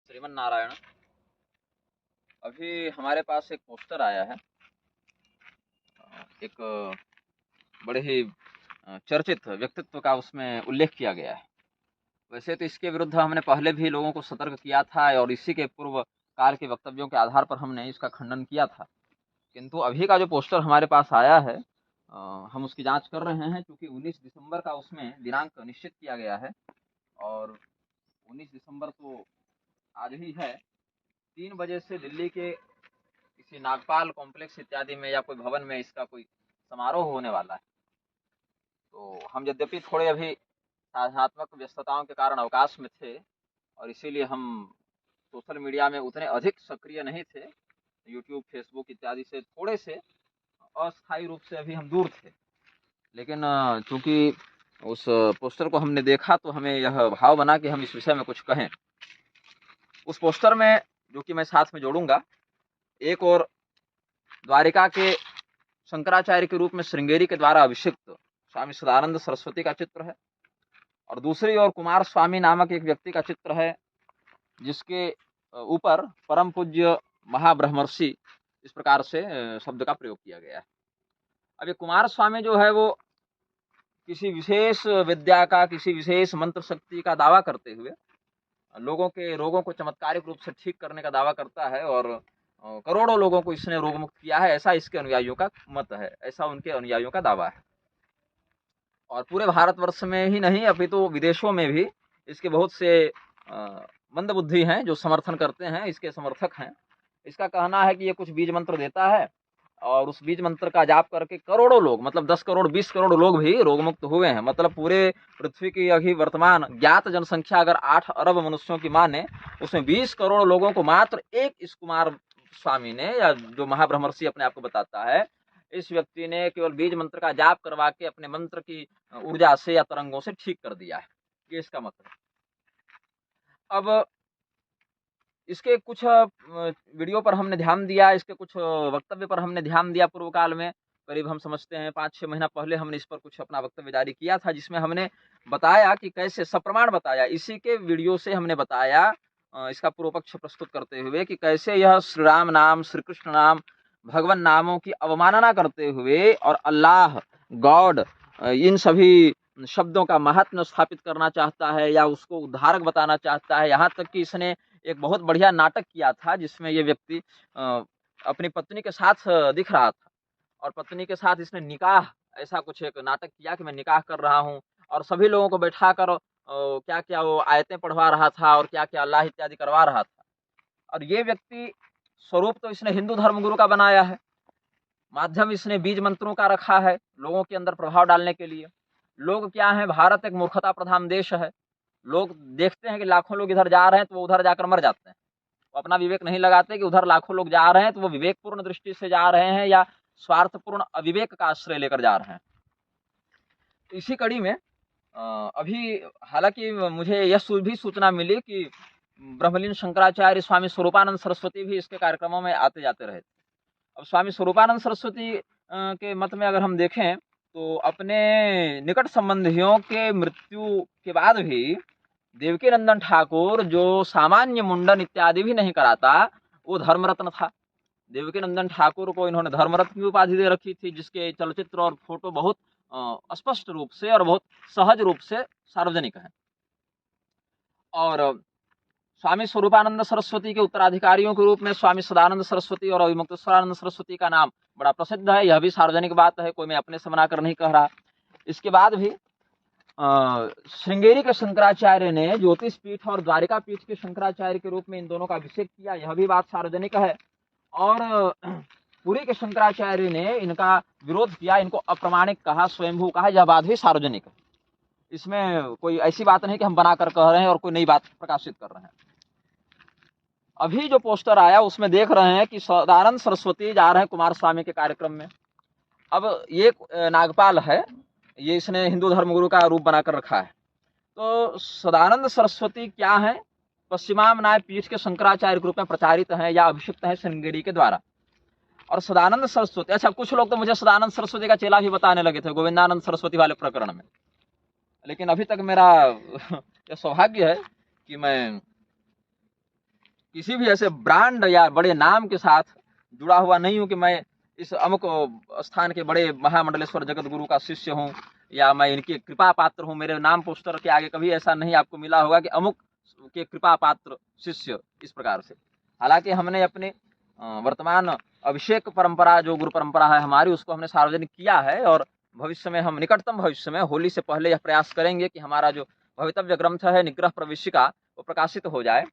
श्रीमन नारायण। अभी हमारे पास एक पोस्टर आया है, एक बड़े ही चर्चित व्यक्तित्व का उसमें उल्लेख किया गया है। वैसे तो इसके विरुद्ध हमने पहले भी लोगों को सतर्क किया था और इसी के पूर्व काल के वक्तव्यों के आधार पर हमने इसका खंडन किया था। किंतु अभी का जो पोस्टर हमारे पास आया है, हम उसकी जांच कर रहे हैं, क्योंकि 19 दिसंबर का उसमें दिनांक निश्चित किया गया है और 19 दिसंबर तो आज ही है। 3 बजे से दिल्ली के किसी नागपाल कॉम्प्लेक्स इत्यादि में या कोई भवन में इसका कोई समारोह होने वाला है। तो हम यद्यपि थोड़े अभी साधनात्मक व्यस्तताओं के कारण अवकाश में थे और इसीलिए हम सोशल मीडिया में उतने अधिक सक्रिय नहीं थे। यूट्यूब, फेसबुक इत्यादि से थोड़े से अस्थायी रूप से अभी हम दूर थे। लेकिन चूंकि उस पोस्टर को हमने देखा तो हमें यह भाव बना कि हम इस विषय में कुछ कहें। उस पोस्टर में, जो कि मैं साथ में जोड़ूंगा, एक और द्वारिका के शंकराचार्य के रूप में श्रृंगेरी के द्वारा अभिषिक्त स्वामी सदानंद सरस्वती का चित्र है और दूसरी ओर कुमार स्वामी नामक एक व्यक्ति का चित्र है, जिसके ऊपर परम पूज्य महाब्रह्मर्षि इस प्रकार से शब्द का प्रयोग किया गया है। अब ये कुमार स्वामी जो है वो किसी विशेष विद्या का, किसी विशेष मंत्र शक्ति का दावा करते हुए लोगों के रोगों को चमत्कारिक रूप से ठीक करने का दावा करता है और करोड़ों लोगों को इसने रोग मुक्त किया है, ऐसा इसके अनुयायियों का मत है, ऐसा उनके अनुयायियों का दावा है। और पूरे भारतवर्ष में ही नहीं, अभी तो विदेशों में भी इसके बहुत से मंदबुद्धि हैं जो समर्थन करते हैं, इसके समर्थक हैं। इसका कहना है कि ये कुछ बीज मंत्र देता है और उस बीज मंत्र का जाप करके करोड़ों लोग, मतलब 10 करोड़ 20 करोड़ लोग भी रोग मुक्त हुए हैं। मतलब पूरे पृथ्वी की अभी वर्तमान ज्ञात जनसंख्या अगर 8 अरब मनुष्यों की माने, उसमें 20 करोड़ लोगों को मात्र एक इस कुमार स्वामी ने, या जो महाब्रह्मर्षि अपने आप को बताता है, इस व्यक्ति ने केवल बीज मंत्र का जाप करवा के अपने मंत्र की ऊर्जा से या तरंगों से ठीक कर दिया है। ये इसका मतलब। अब इसके कुछ वीडियो पर हमने ध्यान दिया, इसके कुछ वक्तव्य पर हमने ध्यान दिया पूर्व काल में। करीब हम समझते हैं 5-6 महीना पहले हमने इस पर कुछ अपना वक्तव्य जारी किया था, जिसमें हमने बताया कि कैसे सप्रमाण बताया, इसी के वीडियो से हमने बताया, इसका पूर्व पक्ष प्रस्तुत करते हुए, कि कैसे यह श्री राम नाम, श्री कृष्ण नाम, भगवान नामों की अवमानना करते हुए और अल्लाह, गॉड, इन सभी शब्दों का महात्म्य स्थापित करना चाहता है या उसको उद्धारक बताना चाहता है। यहाँ तक कि इसने एक बहुत बढ़िया नाटक किया था जिसमें ये व्यक्ति अपनी पत्नी के साथ दिख रहा था और पत्नी के साथ इसने निकाह, ऐसा कुछ एक नाटक किया कि मैं निकाह कर रहा हूँ, और सभी लोगों को बैठा कर क्या क्या वो आयतें पढ़वा रहा था और क्या क्या अल्लाह इत्यादि करवा रहा था। और ये व्यक्ति स्वरूप तो इसने हिंदू धर्मगुरु का बनाया है, माध्यम इसने बीज मंत्रों का रखा है लोगों के अंदर प्रभाव डालने के लिए। लोग क्या है, भारत एक मूर्खता प्रधान देश है। लोग देखते हैं कि लाखों लोग इधर जा रहे हैं तो वो उधर जाकर मर जाते हैं। वो अपना विवेक नहीं लगाते कि उधर लाखों लोग जा रहे हैं तो वो विवेकपूर्ण दृष्टि से जा रहे हैं या स्वार्थपूर्ण अविवेक का आश्रय लेकर जा रहे हैं। तो इसी कड़ी में अभी हालांकि मुझे यह भी सूचना मिली कि ब्रह्मलीन शंकराचार्य स्वामी स्वरूपानंद सरस्वती भी इसके कार्यक्रमों में आते जाते रहे। अब स्वामी स्वरूपानंद सरस्वती के मत में अगर हम देखें तो अपने निकट संबंधियों के मृत्यु के बाद भी देवकी नंदन ठाकुर, जो सामान्य मुंडन इत्यादि भी नहीं कराता, वो धर्मरत्न था। देवकी नंदन ठाकुर को इन्होंने धर्मरत्न की उपाधि दे रखी थी, जिसके चलचित्र और फोटो बहुत स्पष्ट रूप से और बहुत सहज रूप से सार्वजनिक है। और स्वामी स्वरूपानंद सरस्वती के उत्तराधिकारियों के रूप में स्वामी सदानंद सरस्वती और अविमुक्तेश्वरानंद सरस्वती का नाम बड़ा प्रसिद्ध है। यह भी सार्वजनिक बात है, कोई मैं अपने से बनाकर नहीं कह रहा। इसके बाद भी श्रृंगेरी के शंकराचार्य ने ज्योतिष पीठ और द्वारिका पीठ के शंकराचार्य के रूप में इन दोनों का अभिषेक किया, यह भी बात सार्वजनिक है। और पुरी के शंकराचार्य ने इनका विरोध किया, इनको अप्रमाणिक कहा, स्वयंभू कहा, यह बात भी सार्वजनिक है। इसमें कोई ऐसी बात नहीं कि हम बनाकर कह रहे हैं और कोई नई बात प्रकाशित कर रहे हैं। अभी जो पोस्टर आया उसमें देख रहे हैं कि सदानंद सरस्वती जा रहे हैं कुमार स्वामी के कार्यक्रम में। अब ये नागपाल है, ये इसने हिंदू धर्मगुरु का रूप बनाकर रखा है। तो सदानंद सरस्वती क्या है, पश्चिमामनाय पीठ के शंकराचार्य के रूप में प्रचारित है या अभिषिक्त है श्रृंगेरी के द्वारा। और सदानंद सरस्वती, अच्छा कुछ लोग तो मुझे सदानंद सरस्वती का चेला भी बताने लगे थे गोविंदानंद सरस्वती वाले प्रकरण में, लेकिन अभी तक मेरा यह सौभाग्य है कि मैं किसी भी ऐसे ब्रांड या बड़े नाम के साथ जुड़ा हुआ नहीं हूँ कि मैं इस अमुक स्थान के बड़े महामंडलेश्वर जगत गुरु का शिष्य हूँ या मैं इनकी कृपा पात्र हूँ। मेरे नाम पोस्टर के आगे कभी ऐसा नहीं आपको मिला होगा कि अमुक के कृपा पात्र शिष्य, इस प्रकार से। हालांकि हमने अपने वर्तमान अभिषेक परंपरा, जो गुरु परंपरा है हमारी, उसको हमने सार्वजनिक किया है और भविष्य में, हम निकटतम भविष्य में, होली से पहले यह प्रयास करेंगे कि हमारा जो भवितव्य ग्रंथ है निग्रह प्रवेशिका, वो प्रकाशित हो जाए।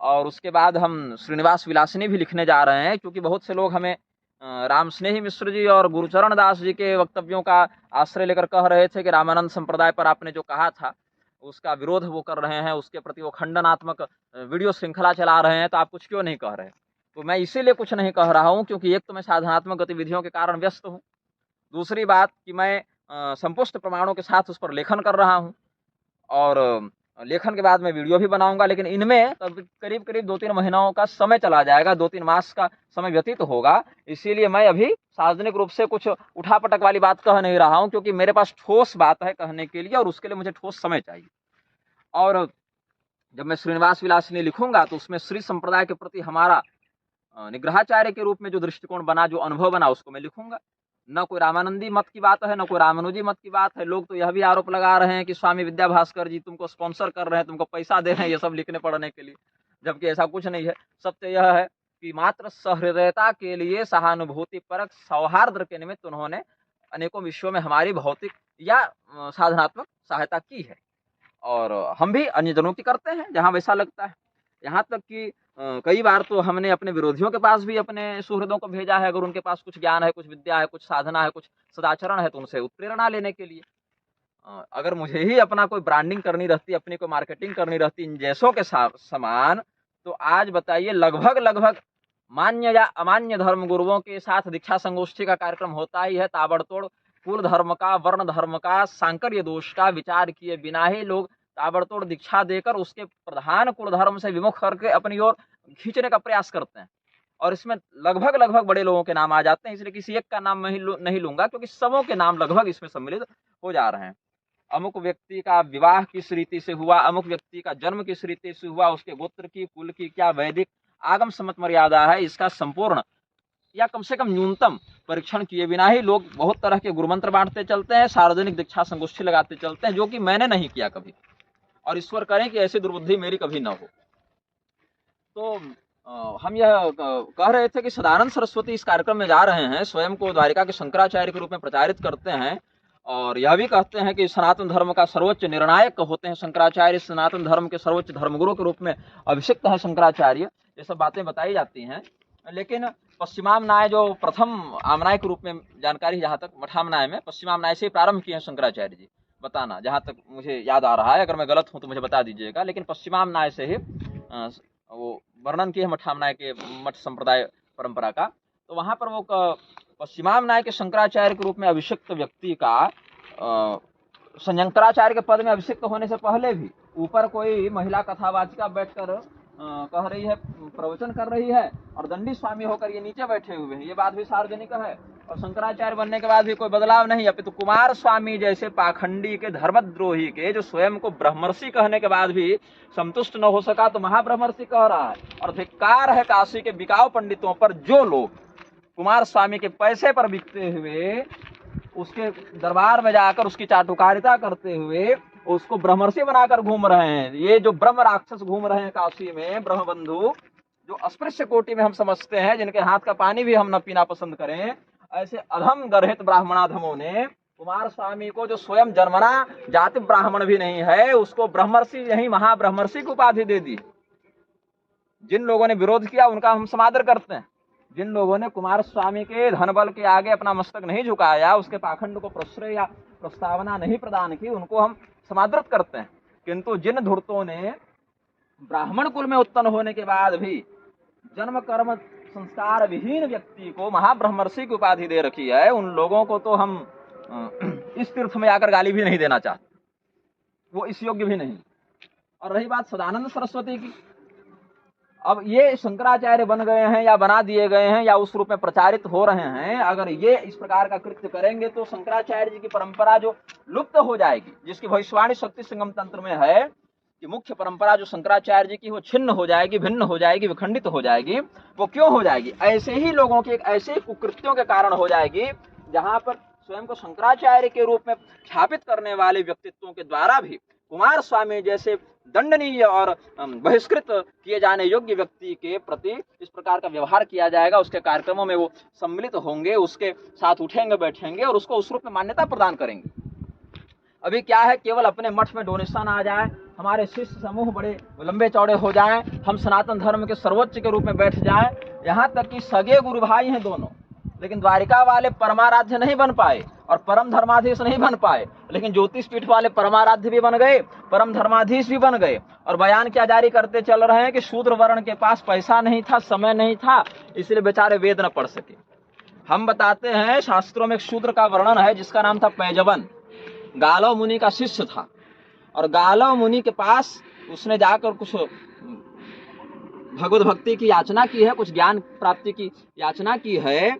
और उसके बाद हम श्रीनिवास विलासिनी भी लिखने जा रहे हैं, क्योंकि बहुत से लोग हमें राम स्नेही मिश्र जी और गुरुचरण दास जी के वक्तव्यों का आश्रय लेकर कह रहे थे कि रामानंद संप्रदाय पर आपने जो कहा था उसका विरोध वो कर रहे हैं, उसके प्रति वो खंडनात्मक वीडियो श्रृंखला चला रहे हैं, तो आप कुछ क्यों नहीं कह रहे? तो मैं इसीलिए कुछ नहीं कह रहा हूं क्योंकि एक तो मैं साधनात्मक गतिविधियों के कारण व्यस्त हूं, दूसरी बात कि मैं संपुष्ट प्रमाणों के साथ उस पर लेखन कर रहा हूं, और लेखन के बाद मैं वीडियो भी बनाऊंगा, लेकिन इनमें करीब करीब 2-3 महीनों का समय चला जाएगा, 2-3 मास का समय व्यतीत होगा। इसीलिए मैं अभी सार्वजनिक रूप से कुछ उठापटक वाली बात कह नहीं रहा हूं, क्योंकि मेरे पास ठोस बात है कहने के लिए और उसके लिए मुझे ठोस समय चाहिए। और जब मैं श्रीनिवास विलासिनी लिखूंगा तो उसमें श्री संप्रदाय के प्रति हमारा निग्रहाचार्य के रूप में जो दृष्टिकोण बना, जो अनुभव बना, उसको मैं लिखूंगा। न कोई रामानंदी मत की बात है, न कोई रामानुजी मत की बात है। लोग तो यह भी आरोप लगा रहे हैं कि स्वामी विद्या भास्कर जी तुमको स्पॉन्सर कर रहे हैं, तुमको पैसा दे रहे हैं ये सब लिखने पढ़ने के लिए, जबकि ऐसा कुछ नहीं है। सत्य यह है कि मात्र सहृदयता के लिए, सहानुभूति परक सौहार्द के निमित्त उन्होंने अनेकों विषयों में हमारी भौतिक या साधनात्मक सहायता की है, और हम भी अन्य जनों की करते हैं जहां वैसा लगता है। यहाँ तक कि कई बार तो हमने अपने विरोधियों के पास भी अपने सुहृदों को भेजा है, अगर उनके पास कुछ ज्ञान है, कुछ विद्या है, कुछ साधना है, कुछ सदाचरण है, तो उनसे उत्प्रेरणा लेने के लिए। अगर मुझे ही अपना कोई ब्रांडिंग करनी रहती, अपनी कोई मार्केटिंग करनी रहती इन जैसों के समान, तो आज बताइए लगभग लगभग मान्य या अमान्य धर्म गुरुओं के साथ दीक्षा संगोष्ठी का कार्यक्रम होता ही है। ताबड़तोड़ कुल धर्म का, वर्ण धर्म का, सांकर्य दोष का विचार किए बिना ही लोग ताबड़तोड़ दीक्षा देकर उसके प्रधान कुल धर्म से विमुख करके अपनी ओर खींचने का प्रयास करते हैं, और इसमें लगभग लगभग बड़े लोगों के नाम आ जाते हैं। इसलिए किसी एक का नाम मैं नहीं लूंगा, क्योंकि सबों के नाम लगभग इसमें सम्मिलित हो जा रहे हैं। अमुक व्यक्ति का विवाह किस रीति से हुआ, अमुक व्यक्ति का जन्म किस रीति से हुआ, उसके गोत्र की, कुल की क्या वैदिक आगम सम्मत मर्यादा है, इसका संपूर्ण या कम से कम न्यूनतम परीक्षण किए बिना ही लोग बहुत तरह के गुरुमंत्र बांटते चलते हैं, सार्वजनिक दीक्षा संगोष्ठी लगाते चलते हैं, जो कि मैंने नहीं किया कभी, और ईश्वर करें कि ऐसी दुर्बुद्धि मेरी कभी न हो। तो हम यह कह रहे थे कि सदानंद सरस्वती इस कार्यक्रम में जा रहे हैं, स्वयं को द्वारिका के शंकराचार्य के रूप में प्रचारित करते हैं, और यह भी कहते हैं कि सनातन धर्म का सर्वोच्च निर्णायक होते हैं शंकराचार्य, सनातन धर्म के सर्वोच्च धर्मगुरु के रूप में अभिषिक्त है शंकराचार्य। ये सब बातें बताई जाती हैं, लेकिन पश्चिमामनाय जो प्रथम आमनाय के रूप में जानकारी, जहाँ तक मठामनाय में पश्चिमामनाय से प्रारंभ किए हैं शंकराचार्य जी, बताना जहाँ तक मुझे याद आ रहा है, अगर मैं गलत हूँ तो मुझे बता दीजिएगा, लेकिन पश्चिमामनाय से ही वो वर्णन किए मठामनाय के मठ संप्रदाय परंपरा का। तो वहां पर वो पश्चिमामनाय के शंकराचार्य के रूप में अभिषिक्त व्यक्ति का शंकराचार्य के पद में अभिषिक्त होने से पहले भी ऊपर कोई महिला कथावाचिका बैठकर कह रही है, प्रवचन कर रही है, और दंडी स्वामी होकर ये नीचे बैठे हुए हैं, ये बात भी सार्वजनिक है। और शंकराचार्य बनने के बाद भी कोई बदलाव नहीं, अपितु कुमार स्वामी जैसे पाखंडी के, धर्मद्रोही के, जो स्वयं को ब्रह्मर्षि कहने के बाद भी संतुष्ट न हो सका तो महाब्रह्मर्षि कह रहा है। और धिक्कार है काशी के बिकाऊ पंडितों पर, जो लोग कुमार स्वामी के पैसे पर बिकते हुए उसके दरबार में जाकर उसकी चाटुकारिता करते हुए उसको ब्रह्मर्षि बनाकर घूम रहे हैं। ये जो ब्रह्म राक्षस घूम रहे हैं काशी में, ब्रह्मबंधु, जो अस्पृश्य कोटि में हम समझते हैं, जिनके हाथ का पानी भी हम न पीना पसंद करें, ऐसे अधम गर्हित ब्राह्मणाधमों ने कुमार स्वामी को, जो स्वयं जन्मना जाति ब्राह्मण भी नहीं है, उसको ब्रह्मर्षि, यही महाब्रह्मर्षि की उपाधि दे दी। जिन लोगों ने विरोध किया उनका हम समादर करते हैं, जिन लोगों ने कुमार स्वामी के धन बल के आगे अपना मस्तक नहीं झुकाया, उसके पाखंड को प्रश्रय या प्रस्तावना नहीं प्रदान की, उनको हम समादृत करते हैं। किंतु जिन धूर्तों ने ब्राह्मण कुल में उत्पन्न होने के बाद भी जन्म कर्म संस्कार विहीन व्यक्ति को महाब्रह्मर्षि की उपाधि दे रखी है, उन लोगों को तो हम इस तीर्थ में आकर गाली भी नहीं देना चाहते, वो इस योग्य भी नहीं। और रही बात सदानंद सरस्वती की, अब ये शंकराचार्य बन गए हैं या बना दिए गए हैं या उस रूप में प्रचारित हो रहे हैं, अगर ये इस प्रकार का कृत्य करेंगे तो शंकराचार्य जी की परंपरा जो लुप्त हो जाएगी, जिसकी भविष्यवाणी शक्ति संगम तंत्र में है कि मुख्य परंपरा जो शंकराचार्य जी की वो छिन्न हो जाएगी, भिन्न हो जाएगी, विखंडित हो जाएगी। वो क्यों हो जाएगी? ऐसे ही लोगों के ऐसे कुकृत्यों के कारण हो जाएगी जहां पर स्वयं को शंकराचार्य के रूप में ख्यापित करने वाले व्यक्तित्वों के द्वारा भी कुमार स्वामी जैसे दंडनीय और बहिष्कृत किए जाने योग्य व्यक्ति के प्रति इस प्रकार का व्यवहार किया जाएगा। उसके कार्यक्रमों में वो सम्मिलित होंगे, उसके साथ उठेंगे बैठेंगे और उसको उस रूप में मान्यता प्रदान करेंगे। अभी क्या है, केवल अपने मठ में डोनेशन आ जाए, हमारे शिष्य समूह बड़े लंबे चौड़े हो जाएं, हम सनातन धर्म के सर्वोच्च के रूप में बैठ जाएं, यहाँ तक कि सगे गुरु भाई हैं दोनों, लेकिन द्वारिका वाले परमाराध्य नहीं बन पाए और परम धर्माधीश नहीं बन पाए, लेकिन ज्योतिष पीठ वाले परमाराध्य भी बन गए, परम धर्माधीश भी बन गए। और बयान क्या जारी करते चल रहे हैं कि शूद्र वर्ण के पास पैसा नहीं था, समय नहीं था, इसलिए बेचारे वेद न पढ़ सके। हम बताते हैं, शास्त्रों में एक शूद्र का वर्णन है जिसका नाम था पैजवन, गालव मुनि का शिष्य था। और गालव मुनि के पास उसने जाकर कुछ भगवत भक्ति की याचना की है, कुछ ज्ञान प्राप्ति की याचना की है।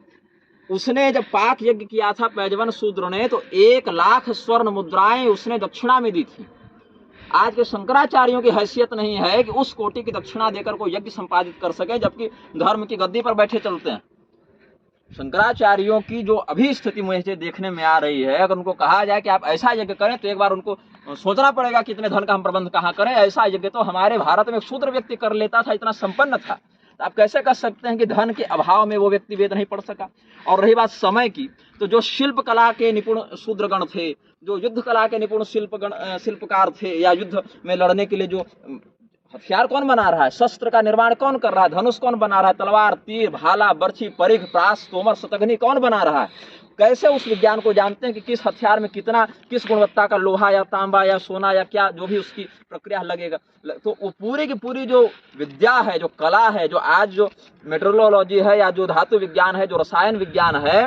उसने जब पाक यज्ञ किया था पैजवन शूद्र ने, तो 1,00,000 स्वर्ण मुद्राएं उसने दक्षिणा में दी थी। आज के शंकराचार्यों की हैसियत नहीं है कि उस कोटि की दक्षिणा देकर कोई यज्ञ संपादित कर सके, जबकि धर्म की गद्दी पर बैठे चलते हैं। शंकराचार्यों की जो अभी स्थिति मुझे देखने में आ रही है, अगर उनको कहा जाए कि आप ऐसा यज्ञ करें, तो एक बार उनको सोचना पड़ेगा कि इतने धन का हम प्रबंध कहाँ करें। ऐसा यज्ञ तो हमारे भारत में एक शूद्र व्यक्ति कर लेता था, इतना संपन्न था। तो आप कैसे कर सकते हैं कि धन के अभाव में वो व्यक्ति वेद नहीं पढ़ सका। और रही बात समय की, तो जो शिल्प कला के निपुण शूद्रगण थे, जो युद्ध कला के निपुण शिल्पकार थे, या युद्ध में लड़ने के लिए जो हथियार कौन बना रहा है, शस्त्र का निर्माण कौन कर रहा है, धनुष कौन बना रहा है, तलवार, तीर, भाला, बर्छी, परिघ, प्रास, तोमर, शतघ्नी कौन बना रहा है, कैसे उस विज्ञान को जानते हैं कि किस हथियार में कितना, किस गुणवत्ता का लोहा या तांबा या सोना या क्या जो भी उसकी प्रक्रिया लगेगा। तो वो पूरी की पूरी जो विद्या है, जो कला है, जो आज जो मेट्रोलॉजी है, या जो धातु विज्ञान है, जो रसायन विज्ञान है,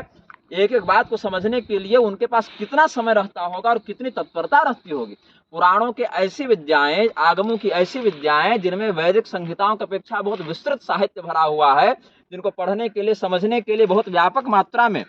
एक एक बात को समझने के लिए उनके पास कितना समय रहता होगा और कितनी तत्परता रहती होगी। पुराणों के ऐसी विद्याएं, आगमों की ऐसी विद्याएं जिनमें वैदिक संहिताओं की अपेक्षा बहुत विस्तृत साहित्य भरा हुआ है, जिनको पढ़ने के लिए, समझने के लिए बहुत व्यापक मात्रा में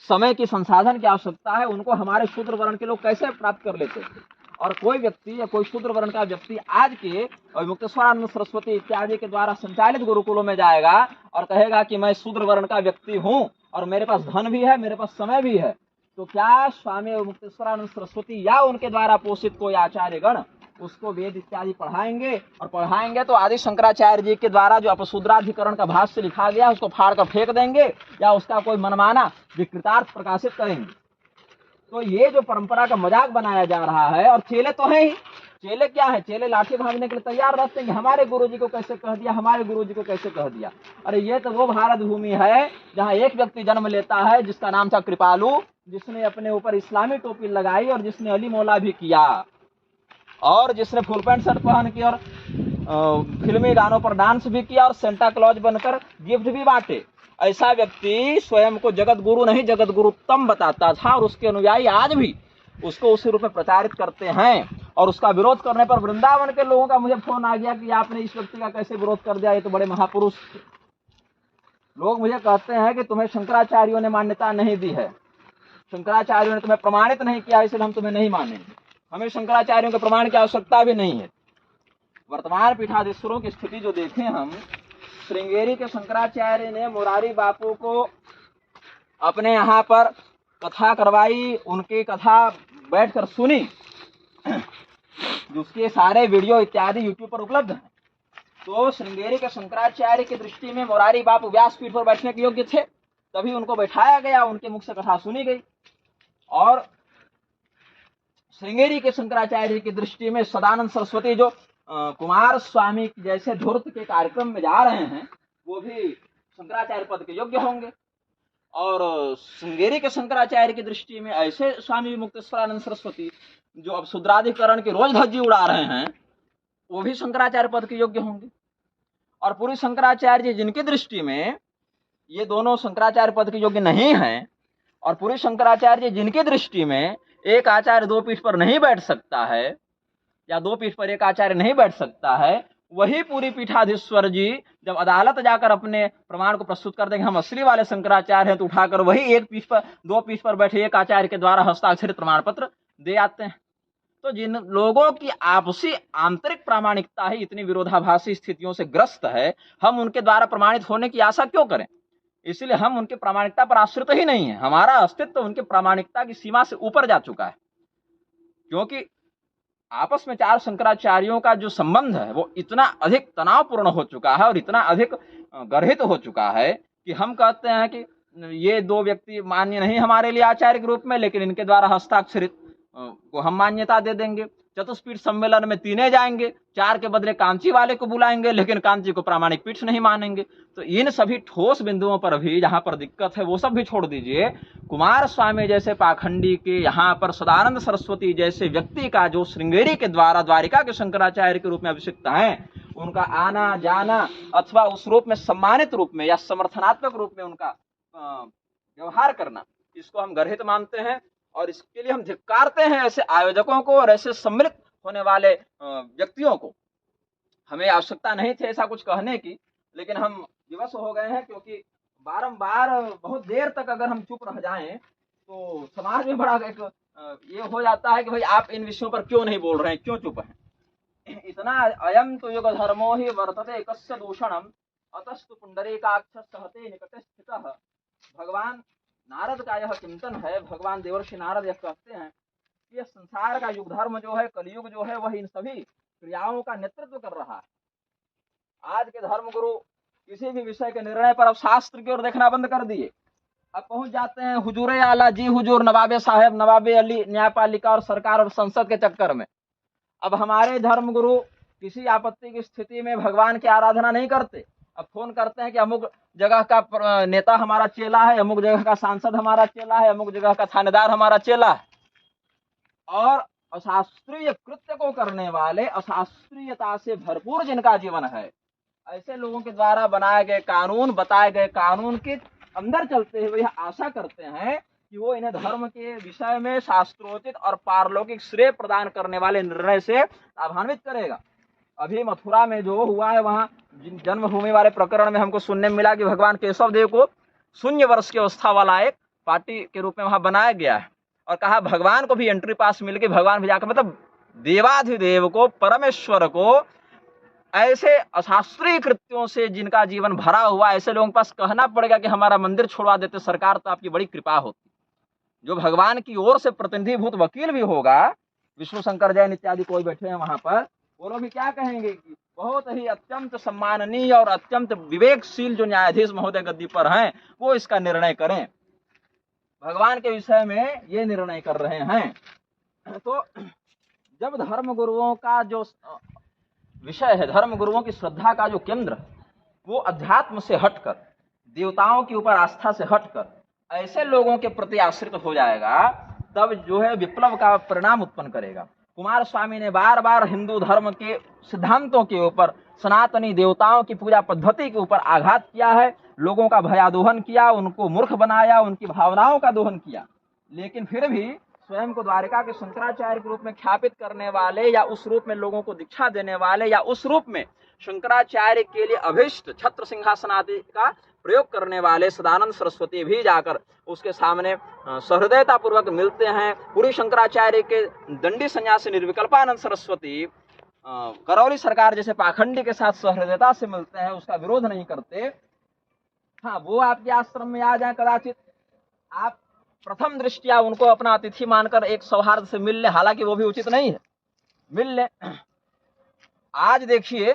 समय की संसाधन की आवश्यकता है, उनको हमारे शूद्र वर्ण के लोग कैसे प्राप्त कर लेते थे। और कोई व्यक्ति या कोई शूद्र वर्ण का व्यक्ति आज के मुक्तेश्वरानंद सरस्वती इत्यादि के द्वारा संचालित गुरुकुलों में जाएगा और कहेगा कि मैं शूद्र वर्ण का व्यक्ति हूँ और मेरे पास धन भी है, मेरे पास समय भी है, तो क्या स्वामी मुक्तेश्वरानंद सरस्वती या उनके द्वारा पोषित कोई आचार्यगण उसको वेद इत्यादि पढ़ाएंगे? और पढ़ाएंगे तो आदि शंकराचार्य जी के द्वारा जो अपशूद्राधिकरण का भाष्य लिखा गया उसको फाड़ कर फेंक देंगे, या उसका कोई मनमाना विकृतार्थ प्रकाशित करेंगे। तो ये जो परंपरा का मजाक बनाया जा रहा है, और चेले तो हैं ही, चेले क्या है, चेले लाठी भागने के लिए तैयार रहते हैं कि हमारे गुरुजी को कैसे कह दिया, हमारे गुरुजी को कैसे कह दिया। अरे ये तो वो भारत भूमि है जहाँ एक व्यक्ति जन्म लेता है जिसका नाम था कृपालु, जिसने अपने ऊपर इस्लामी टोपी लगाई और जिसने अली मौला भी किया, और जिसने फुल पैंट शर्ट पहन के और फिल्मी गानों पर डांस भी किया और सेंटा क्लॉज बनकर गिफ्ट भी बांटे। ऐसा व्यक्ति स्वयं को जगत गुरु नहीं जगत गुरुत्तम बताता था, और उसके अनुयायी आज भी उसको उसी रूप में प्रचारित करते हैं। और उसका विरोध करने पर वृंदावन के लोगों का मुझे फोन आ गया कि आपने इस व्यक्ति का कैसे विरोध कर दिया, ये तो बड़े महापुरुष। लोग मुझे कहते हैं कि तुम्हें शंकराचार्यों ने मान्यता नहीं दी है, शंकराचार्यों ने तुम्हें प्रमाणित नहीं किया, इसलिए हम तुम्हें नहीं मानेंगे। हमें शंकराचार्यों के प्रमाण की आवश्यकता भी नहीं है। वर्तमान पीठाधीश्वरों की स्थिति जो देखें हम, श्रृंगेरी के शंकराचार्य ने मुरारी बापू को अपने यहाँ पर कथा करवाई, उनकी कथा बैठकर सुनी, जिसके सारे वीडियो इत्यादि यूट्यूब पर उपलब्ध हैं। तो श्रृंगेरी के शंकराचार्य की दृष्टि में मुरारी बापू व्यासपीठ पर बैठने के योग्य थे, तभी उनको बैठाया गया, उनके मुख से कथा सुनी गई। और श्रृंगेरी के शंकराचार्य की दृष्टि में सदानंद सरस्वती जो कुमार स्वामी जैसे धूर्त के कार्यक्रम में जा रहे हैं, वो भी शंकराचार्य पद के योग्य होंगे। और श्रृंगेरी के शंकराचार्य की दृष्टि में ऐसे स्वामी मुक्तेश्वरानंद सरस्वती जो अब शूद्राधिकरण की रोज धज्जी उड़ा रहे हैं, वो भी शंकराचार्य पद के योग्य होंगे। और पूरी शंकराचार्य जिनकी दृष्टि में ये दोनों शंकराचार्य पद के योग्य नहीं हैं, और पूरी शंकराचार्य जिनकी दृष्टि में एक आचार्य दो पीठ पर नहीं बैठ सकता है, या दो पीठ पर एक आचार्य नहीं बैठ सकता है, वही पूरी पीठाधीश्वर जी जब अदालत जाकर अपने प्रमाण को प्रस्तुत कर देंगे, हम असली वाले शंकराचार्य हैं, तो उठाकर वही एक पीठ पर, दो पीठ पर बैठे एक आचार्य के द्वारा हस्ताक्षरित प्रमाण पत्र दे आते हैं। तो जिन लोगों की आपसी आंतरिक प्रामाणिकता ही इतनी विरोधाभासी स्थितियों से ग्रस्त है, हम उनके द्वारा प्रमाणित होने की आशा क्यों करें? इसलिए हम उनकी प्रामाणिकता पर आश्रित ही नहीं है। हमारा अस्तित्व उनकी प्रामाणिकता की सीमा से ऊपर जा चुका है, क्योंकि आपस में चार शंकराचार्यों का जो संबंध है वो इतना अधिक तनावपूर्ण हो चुका है और इतना अधिक गर्हित हो चुका है कि हम कहते हैं कि ये दो व्यक्ति मान्य नहीं हमारे लिए आचार्य के रूप में, लेकिन इनके द्वारा हस्ताक्षरित को हम मान्यता दे देंगे। चतुष्पीठ सम्मेलन में तीने जाएंगे, चार के बदले कांची वाले को बुलाएंगे, लेकिन कांची को प्रामाणिक पीठ नहीं मानेंगे। तो इन सभी ठोस बिंदुओं पर भी जहां पर दिक्कत है वो सब भी छोड़ दीजिए। कुमार स्वामी जैसे पाखंडी के यहाँ पर सदानंद सरस्वती जैसे व्यक्ति का जो श्रृंगेरी के द्वारा द्वारिका के शंकराचार्य के रूप में अभिषिक्त हैं, उनका आना जाना अथवा उस रूप में सम्मानित रूप में या समर्थनात्मक रूप में उनका व्यवहार करना, इसको हम गर्हित मानते हैं और इसके लिए हम धिक्कारते हैं ऐसे आयोजकों को और ऐसे सम्मिलित होने वाले व्यक्तियों को। हमें आवश्यकता नहीं थी ऐसा कुछ कहने की, लेकिन हम विवश हो गए हैं, क्योंकि बारंबार बहुत देर तक अगर हम चुप रह जाएं तो समाज में बड़ा एक ये हो जाता है कि भाई आप इन विषयों पर क्यों नहीं बोल रहे हैं, क्यों चुप हैं। इतना अयम तो युग धर्मो ही वर्तते एकस्य दूषणम अतस्तु पुंडरीकाक्ष सहते निकटे स्थितः। भगवान नारद का यह चिंतन है, भगवान देवर्षि नारद यह कहते हैं कि यह संसार का युग धर्म जो है, कलयुग जो है, वह इन सभी क्रियाओं का नेतृत्व कर रहा है। आज के धर्मगुरु किसी भी विषय के निर्णय पर अब शास्त्र की ओर देखना बंद कर दिए, अब पहुंच जाते हैं हुजूरे आला जी हुजूर, नवाबे साहब, नवाबे अली, न्यायपालिका और सरकार और संसद के चक्कर में। अब हमारे धर्मगुरु किसी आपत्ति की स्थिति में भगवान की आराधना नहीं करते, अब फोन करते हैं कि अमुक जगह का नेता हमारा चेला है, अमुक जगह का सांसद हमारा चेला है, अमुक जगह का थानेदार हमारा चेला है। और अशास्त्रीय कृत्य को करने वाले, अशास्त्रीयता से भरपूर जिनका जीवन है, ऐसे लोगों के द्वारा बनाए गए कानून, बताए गए कानून के अंदर चलते हुए यह आशा करते हैं कि वो इन्हें धर्म के विषय में शास्त्रोचित और पारलौकिक श्रेय प्रदान करने वाले निर्णय से लाभान्वित करेगा। अभी मथुरा में जो हुआ है, वहां जन्मभूमि वाले प्रकरण में हमको सुनने में मिला कि भगवान केशव देव को शून्य वर्ष की अवस्था वाला एक पार्टी के रूप में वहां बनाया गया है और कहा भगवान को भी एंट्री पास मिल गई। भगवान भी जाकर, मतलब देवाधिदेव को, परमेश्वर को ऐसे अशास्त्रीय कृत्यों से जिनका जीवन भरा हुआ, ऐसे लोगों के पास कहना पड़ेगा कि हमारा मंदिर छुड़वा देते सरकार, तो आपकी बड़ी कृपा होती। जो भगवान की ओर से प्रतिनिधिभूत वकील भी होगा, विष्णु शंकर जैन इत्यादि कोई बैठे हैं वहां पर, वो लोग भी क्या कहेंगे कि बहुत ही अत्यंत सम्माननीय और अत्यंत विवेकशील जो न्यायाधीश महोदय गद्दी पर हैं, वो इसका निर्णय करें, भगवान के विषय में ये निर्णय कर रहे हैं। तो जब धर्म गुरुओं का जो विषय है, धर्म गुरुओं की श्रद्धा का जो केंद्र, वो अध्यात्म से हटकर, देवताओं के ऊपर आस्था से हटकर ऐसे लोगों के प्रति आश्रित हो जाएगा, तब जो है विप्लव का परिणाम उत्पन्न करेगा। कुमार स्वामी ने बार बार हिंदू धर्म के सिद्धांतों के ऊपर, सनातनी देवताओं की पूजा पद्धति के ऊपर आघात किया है, लोगों का भयादोहन किया, उनको मूर्ख बनाया, उनकी भावनाओं का दोहन किया। लेकिन फिर भी स्वयं को द्वारिका के शंकराचार्य के रूप में ख्यापित करने वाले, या उस रूप में लोगों को दीक्षा देने वाले, या उस रूप में शंकराचार्य के लिए अभिष्ट छत्र सिंहासन आदि का प्रयोग करने वाले सदानंद सरस्वती भी जाकर उसके सामने सहृदयता पूर्वक मिलते हैं। पूरी शंकराचार्य के दंडी सन्यासी निर्विकल्पानंद सरस्वती करौली सरकार जैसे पाखंडी के साथ सहृदयता से मिलते हैं, उसका विरोध नहीं करते। हाँ, वो आपके आश्रम में आ जाए कदाचित, आप प्रथम दृष्टिया उनको अपना अतिथि मानकर एक सौहार्द से मिल ले, हालांकि वो भी उचित नहीं है, मिल ले। आज देखिए,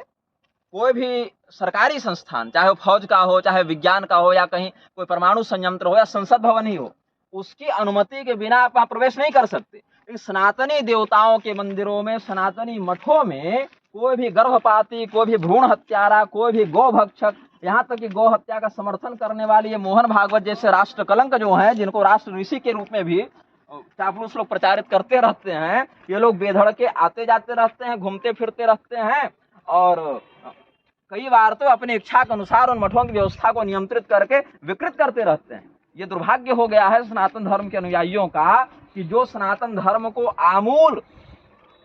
कोई भी सरकारी संस्थान, चाहे वो फौज का हो, चाहे विज्ञान का हो, या कहीं कोई परमाणु संयंत्र हो, या संसद भवन ही हो, उसकी अनुमति के बिना आप वहां प्रवेश नहीं कर सकते। लेकिन सनातनी देवताओं के मंदिरों में, सनातनी मठों में कोई भी गर्भपाती, कोई भी भ्रूण हत्यारा, कोई भी गौ भक्षक, यहाँ तक कि गौ हत्या का समर्थन करने वाली ये मोहन भागवत जैसे राष्ट्र कलंक जो हैं, जिनको राष्ट्र ऋषि के रूप में भी चापलूस लोग प्रचारित करते रहते हैं, ये लोग बेधड़ के आते जाते रहते हैं, घूमते फिरते रहते हैं, और कई बार तो अपनी इच्छा के अनुसार उन मठों की व्यवस्था को नियंत्रित करके विकृत करते रहते हैं। ये दुर्भाग्य हो गया है सनातन धर्म के अनुयायियों का, कि जो सनातन धर्म को आमूल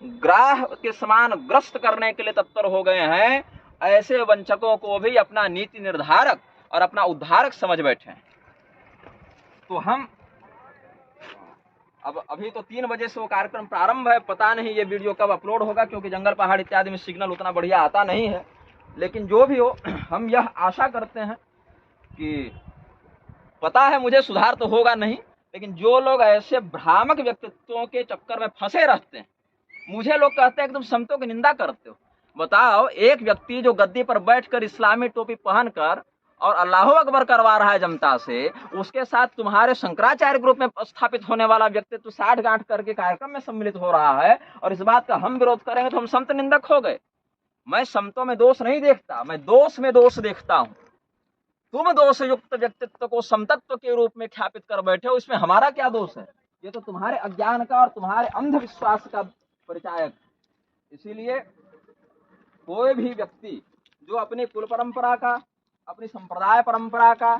ग्राह के समान ग्रस्त करने के लिए तत्पर हो गए हैं, ऐसे वंचकों को भी अपना नीति निर्धारक और अपना उद्धारक समझ बैठे हैं। तो हम अब अभी तो 3 बजे से वो कार्यक्रम प्रारंभ है, पता नहीं ये वीडियो कब अपलोड होगा, क्योंकि जंगल पहाड़ इत्यादि में सिग्नल उतना बढ़िया आता नहीं है। लेकिन जो भी हो, हम यह आशा करते हैं कि, पता है मुझे सुधार तो होगा नहीं, लेकिन जो लोग ऐसे भ्रामक व्यक्तित्वों के चक्कर में फंसे रहते हैं, मुझे लोग कहते हैं कि तुम संतों की निंदा करते हो। बताओ, एक व्यक्ति जो गद्दी पर बैठकर इस्लामी टोपी पहनकर और अल्लाह अकबर करवा रहा है जनता से, उसके साथ तुम्हारे शंकराचार्य ग्रुप में स्थापित होने वाला व्यक्तित्व साठ गांठ करके कार्यक्रम में सम्मिलित हो रहा है, और इस बात का हम विरोध करेंगे तो हम संत निंदक हो गए। मैं संतों में दोष नहीं देखता, मैं दोष में दोष देखता हूं। तुम दोष युक्त व्यक्तित्व को समतत्व के रूप में ख्यापित कर बैठे हो, इसमें हमारा क्या दोष है? ये तो तुम्हारे अज्ञान का और तुम्हारे अंधविश्वास का परिचायक। इसीलिए कोई भी व्यक्ति जो अपनी कुल परंपरा का, अपनी संप्रदाय परंपरा का,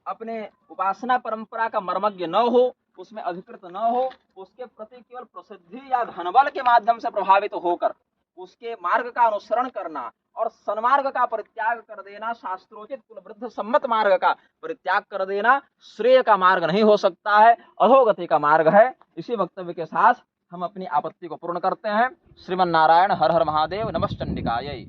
अपने उपासना परंपरा का मर्मज्ञ न हो, उसमें अधिकृत न हो, उसके प्रति केवल प्रसिद्धि या धनबल के माध्यम से प्रभावित होकर उसके मार्ग का अनुसरण करना और सन्मार्ग का परित्याग कर देना, शास्त्रोचित कुलवृद्ध सम्मत मार्ग का परित्याग कर देना श्रेय का मार्ग नहीं हो सकता है, अधोगति का मार्ग है। इसी वक्तव्य के साथ हम अपनी आपत्ति को पूर्ण करते हैं। श्रीमन नारायण, हर हर महादेव, नमः चंडिकायै।